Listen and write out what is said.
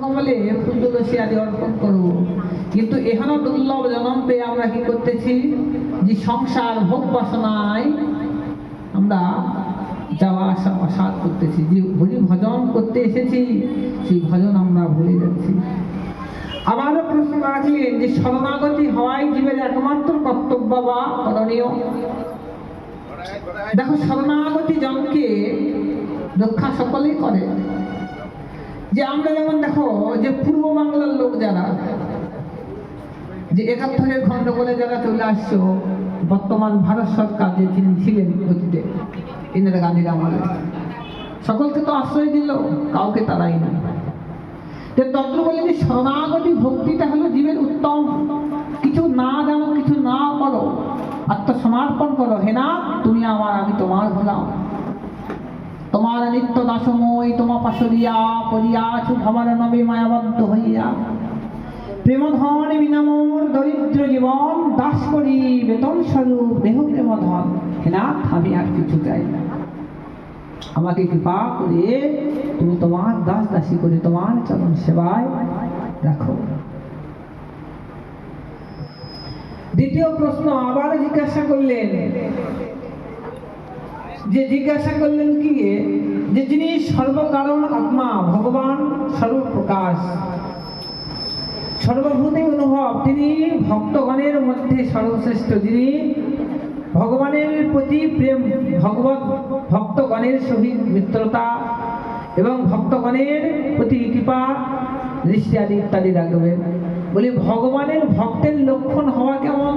কমলে ফুল তুলসী আদি অর্পণ করব, কিন্তু এখনো দুর্লভ জন্ম পেয়ে আমরা কি করতেছি, যে সংসার ভোগ বাসনায় আমরা যাওয়া আসা অসাধ করতেছি, যে হরি ভজন করতে এসেছি সেই ভজন আমরা ভুলে যাচ্ছি। আবারও প্রশ্ন রাখলেন যে শরণাগতি হওয়াই জীবের একমাত্র কর্তব্য বা করণীয়। দেখো, শরণাগতি জনকে রক্ষা সকলেই করে। যে আমরা যেমন দেখো যে পূর্ব বাংলার লোক যারা যে ৭১-এর গন্ডগোলে যারা চলে আসছো, বর্তমান ভারত সরকার যে তিনি ছিলেন অতীতে ইন্দিরা গান্ধীর আমলে, সকলকে তো আশ্রয় দিল, কাউকে তারাই না। তন্ত্র বলেন যে শরণাগতি ভক্তিটা হলো জীবের উত্তম। কিছু না জানো, কিছু না করো, আত্মসমর্পণ করো, হে না তুমি আমার, আমি তোমার হলাম। তোমার নিত্য দাসময় তোমা পাশরিয়া পরিয়াছু ভবার নবে মায়াবদ্ধ হইয়া, প্রেমধন বিনামোর দরিদ্র জীবন দাস করি বেতন স্বরূপ দেহ প্রেমধন। হে না আমি আর কিছু চাই না, আমাকে কৃপা করে তুমি তোমার দাস দাসী করে তোমার চরণ সেবায় রাখো। দ্বিতীয় প্রশ্ন আবার জিজ্ঞাসা করলেন, কি যে যিনি সর্বকারণ আত্মা, ভগবান সর্বপ্রকাশ, সর্বভূতে অনুভব, তিনি ভক্তগণের মধ্যে সর্বশ্রেষ্ঠ, যিনি ভগবানের প্রতি প্রেম, ভক্তগণের সহিত মিত্রতা এবং ভক্তগণের প্রতি কৃপা দৃষ্টি আদি ইত্যাদি রাখবেন। বলি ভগবানের ভক্তের লক্ষণ হওয়া কেমন?